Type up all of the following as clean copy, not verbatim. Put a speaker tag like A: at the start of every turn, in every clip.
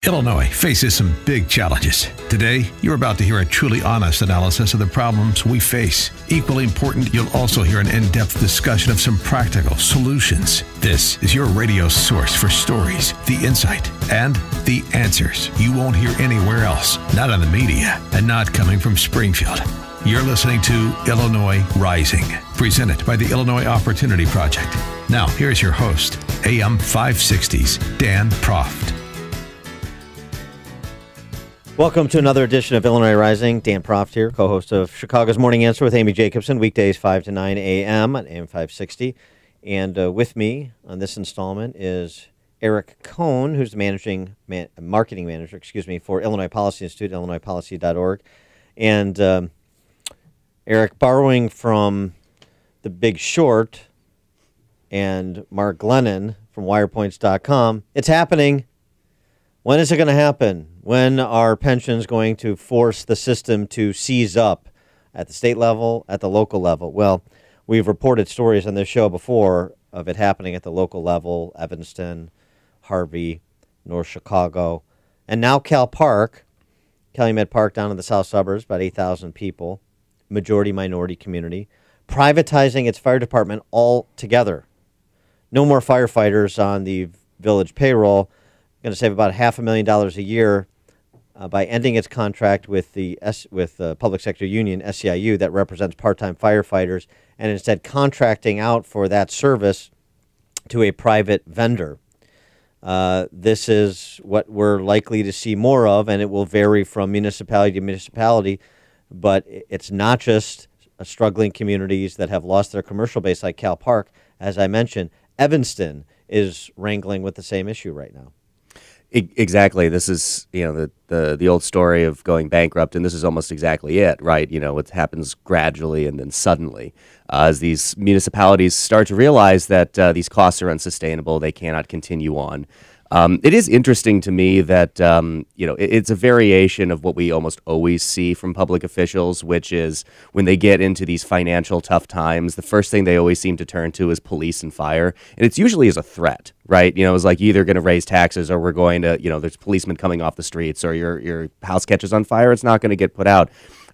A: Illinois faces some big challenges. Today, you're about to hear a truly honest analysis of the problems we face. Equally important, you'll also hear an in-depth discussion of some practical solutions. This is your radio source for stories, the insight, and the answers you won't hear anywhere else, not in the media, and not coming from Springfield. You're listening to Illinois Rising, presented by the Illinois Opportunity Project. Now, here's your host, AM 560's Dan Proft.
B: Welcome to another edition of Illinois Rising. Dan Proft here, co-host of Chicago's Morning Answer with Amy Jacobson, weekdays 5 to 9 a.m. on AM 560. And with me on this installment is Eric Cohen, who's the marketing manager, for Illinois Policy Institute, illinoispolicy.org. And Eric, borrowing from The Big Short and Mark Glennon from wirepoints.com, it's happening. When is it going to happen? When are pensions going to force the system to seize up at the state level, at the local level? Well, we've reported stories on this show before of it happening at the local level, Evanston, Harvey, North Chicago, and now Calumet Park down in the south suburbs, about 8,000 people, majority minority community, privatizing its fire department altogether. No more firefighters on the village payroll. Going to save about $500,000 a year by ending its contract with the public sector union, SEIU, that represents part-time firefighters, and instead contracting out for that service to a private vendor. This is what we're likely to see more of, and it will vary from municipality to municipality, but it's not just struggling communities that have lost their commercial base like Cal Park. As I mentioned, Evanston is wrangling with the same issue right now.
C: Exactly. This is, the old story of going bankrupt, and this is almost exactly it, right? It happens gradually and then suddenly. As these municipalities start to realize that these costs are unsustainable, they cannot continue on. It is interesting to me that, it's a variation of what we almost always see from public officials, which is when they get into these financial tough times, the first thing they always seem to turn to is police and fire. And it's usually as a threat, right? It's like you're either going to raise taxes or we're going to, there's policemen coming off the streets or your house catches on fire, it's not going to get put out.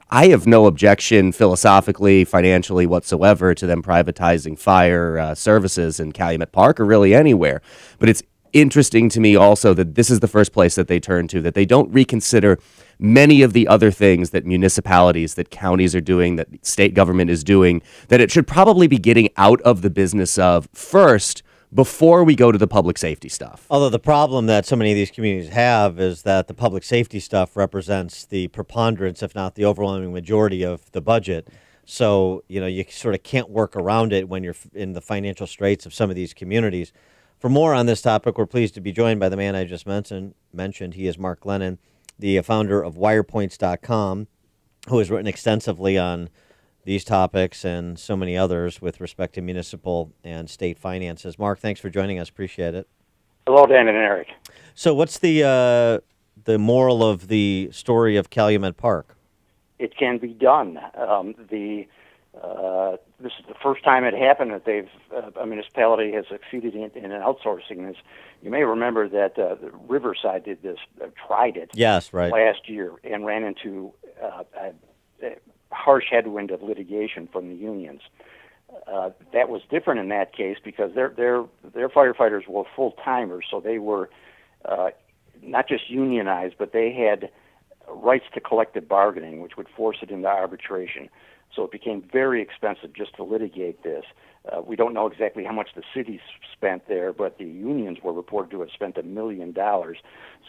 C: I have no objection philosophically, financially whatsoever to them privatizing fire services in Calumet Park or really anywhere. But it's interesting to me also that this is the first place that they turn to, that they don't reconsider many of the other things that municipalities, that counties are doing, that state government is doing, that it should probably be getting out of the business of first before we go to the public safety stuff.
B: Although the problem that so many of these communities have is that the public safety stuff represents the preponderance, if not the overwhelming majority of the budget. So, you sort of can't work around it when you're in the financial straits of some of these communities. For more on this topic, we're pleased to be joined by the man I just mentioned. He is Mark Glennon, the founder of wirepoints.com, who has written extensively on these topics and so many others with respect to municipal and state finances. Mark, thanks for joining us. Appreciate it.
D: Hello, Dan and Eric.
B: So what's the moral of the story of Calumet Park?
D: It can be done. This is the first time it happened that a municipality has succeeded in an outsourcing this. You may remember that Riverside did this, tried it last year, and ran into a harsh headwind of litigation from the unions. That was different in that case because their firefighters were full-timers, so they were not just unionized, but they had rights to collective bargaining, which would force it into arbitration. So it became very expensive just to litigate this. We don't know exactly how much the city spent there, but the unions were reported to have spent $1 million.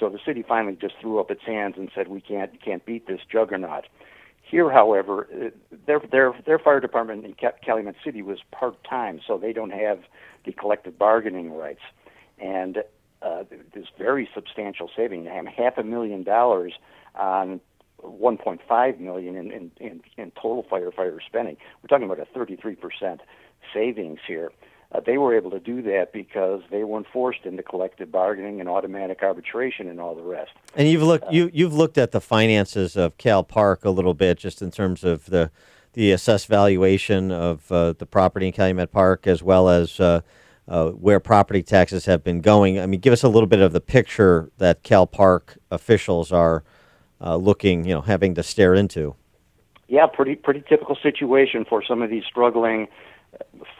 D: So the city finally just threw up its hands and said, we can't beat this juggernaut. Here, however, their fire department in Calumet City was part-time, so they don't have the collective bargaining rights. And this very substantial saving, $500,000 on $1.5 million in total firefighter spending. We're talking about a 33% savings here. They were able to do that because they weren't forced into collective bargaining and automatic arbitration and all the rest.
B: And you've looked at the finances of Cal Park a little bit, just in terms of the assessed valuation of the property in Calumet Park, as well as where property taxes have been going. I mean, give us a little bit of the picture that Cal Park officials are looking, having to stare into.
D: Yeah, pretty typical situation for some of these struggling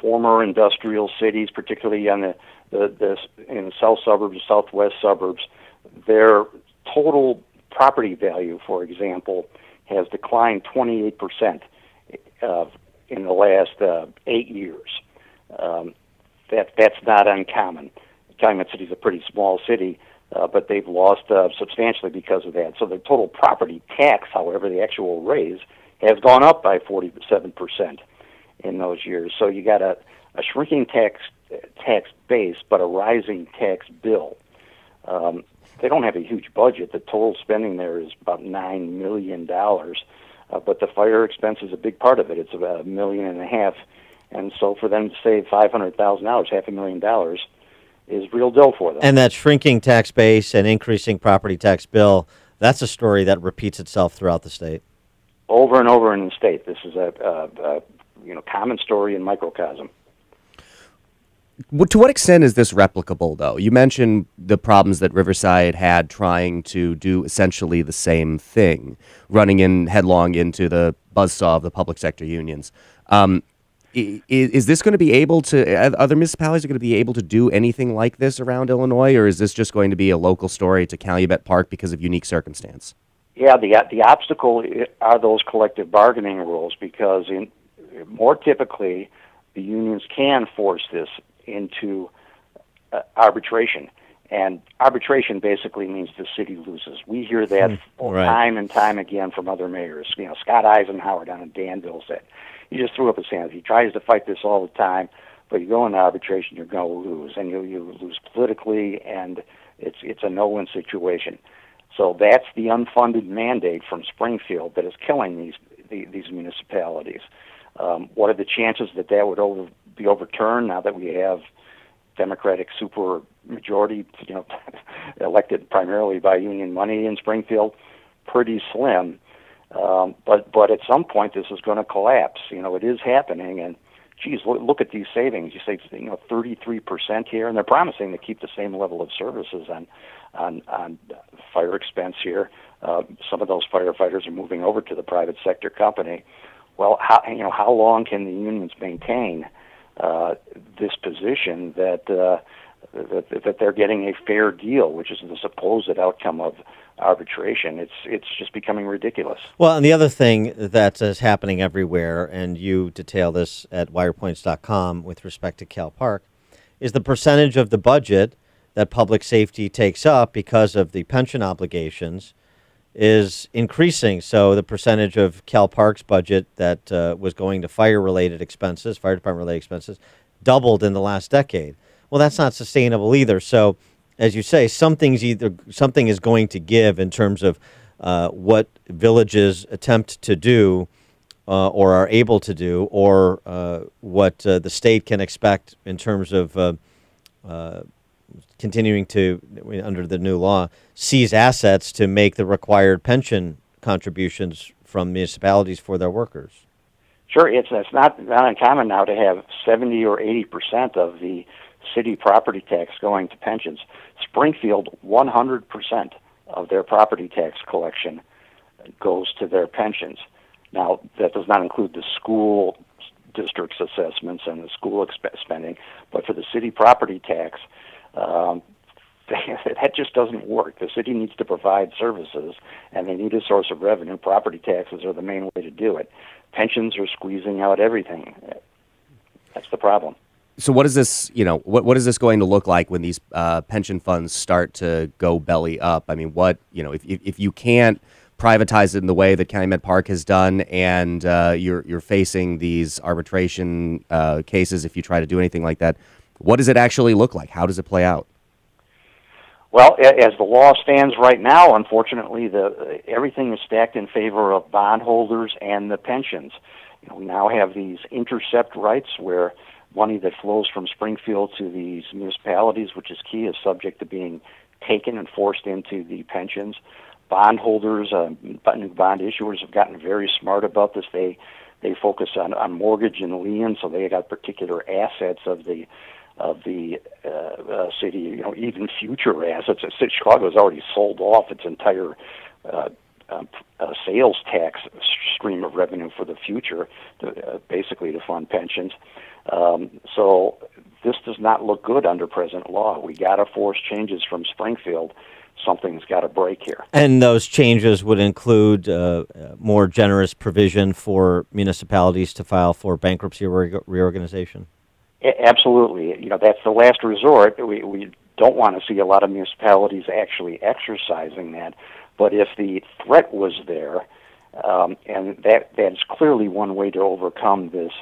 D: former industrial cities, particularly on the in the south suburbs, southwest suburbs. Their total property value, for example, has declined 28% in the last 8 years. That's not uncommon. Calumet City is a pretty small city, but they've lost substantially because of that. So the total property tax, however, the actual raise, has gone up by 47% in those years. So you got a shrinking tax base, but a rising tax bill. They don't have a huge budget. The total spending there is about $9 million, but the fire expense is a big part of it. It's about $1.5 million. And so for them to save $500,000, $500,000, is real dough for them.
B: And that shrinking tax base and increasing property tax bill, that's a story that repeats itself throughout the state.
D: Over and over in the state. This is a common story in microcosm.
C: To what extent is this replicable, though? You mentioned the problems that Riverside had trying to do essentially the same thing, running in headlong into the buzzsaw of the public sector unions. Is this going to be able to, other municipalities are going to be able to do anything like this around Illinois, or is this just going to be a local story to Calumet Park because of unique circumstance?
D: Yeah, the obstacle are those collective bargaining rules, because more typically the unions can force this into arbitration. And arbitration basically means the city loses. We hear that time and time again from other mayors. Scott Eisenhower down in Danville said, he just threw up his hands. He tries to fight this all the time, but you go into arbitration, you're going to lose. And you lose politically, and it's a no-win situation. So that's the unfunded mandate from Springfield that is killing these municipalities. What are the chances that would be overturned now that we have Democratic super majority, elected primarily by union money in Springfield? Pretty slim. But at some point this is going to collapse. It is happening, and geez, look at these savings. You say 33% here, and they're promising to keep the same level of services on fire expense here. Some of those firefighters are moving over to the private sector company. Well, how long can the unions maintain this position that they're getting a fair deal, which is the supposed outcome of arbitration? It's just becoming ridiculous.
B: Well, and the other thing that is happening everywhere, and you detail this at wirepoints.com with respect to Cal Park, is the percentage of the budget that public safety takes up because of the pension obligations is increasing. So the percentage of Cal Park's budget that was going to fire-related expenses, fire department-related expenses, doubled in the last decade. Well, that's not sustainable either. So, as you say, something is going to give in terms of what villages attempt to do or are able to do, or what the state can expect in terms of continuing to, under the new law, seize assets to make the required pension contributions from municipalities for their workers.
D: Sure, it's not uncommon now to have 70 or 80% of the city property tax going to pensions. Springfield, 100% of their property tax collection goes to their pensions. Now, that does not include the school district's assessments and the school spending, but for the city property tax, that just doesn't work. The city needs to provide services, and they need a source of revenue. Property taxes are the main way to do it. Pensions are squeezing out everything. That's the problem.
C: So what is this, what is this going to look like when these pension funds start to go belly up? I mean, if you can't privatize it in the way that Calumet Park has done, and you're facing these arbitration cases if you try to do anything like that, what does it actually look like? How does it play out?
D: Well, as the law stands right now, unfortunately, everything is stacked in favor of bondholders and the pensions. We now have these intercept rights where money that flows from Springfield to these municipalities, which is key, is subject to being taken and forced into the pensions. Bondholders, new bond issuers have gotten very smart about this. They focus on mortgage and lien, so they got particular assets of the of the city. You know, even future assets. Chicago has already sold off its entire sales tax stream of revenue for the future, basically to fund pensions. So this does not look good under present law. We got to force changes from Springfield. Something's got to break here. And
B: those changes would include more generous provision for municipalities to file for bankruptcy reorganization?
D: Absolutely. You know, that's the last resort. We don't want to see a lot of municipalities actually exercising that. But if the threat was there, and that's clearly one way to overcome this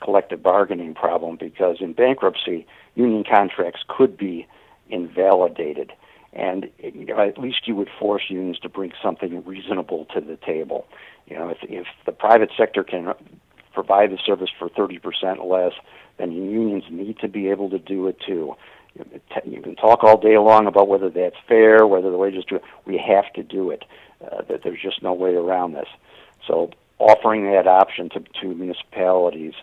D: collective bargaining problem, because in bankruptcy, union contracts could be invalidated. And you know, at least you would force unions to bring something reasonable to the table. You know, if the private sector can provide the service for 30% less, then unions need to be able to do it too. You can talk all day long about whether that's fair, whether the wages do it. We have to do it. That there's just no way around this. So offering that option to municipalities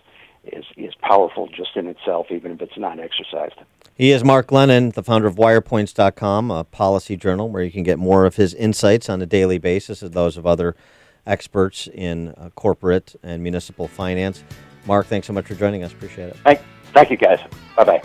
D: is powerful just in itself, even if it's not exercised.
B: He is Mark Glennon, the founder of WirePoints.com, a policy journal where you can get more of his insights on a daily basis as those of other experts in corporate and municipal finance. Mark, thanks so much for joining us. Appreciate it.
D: Thank you, guys. Bye-bye.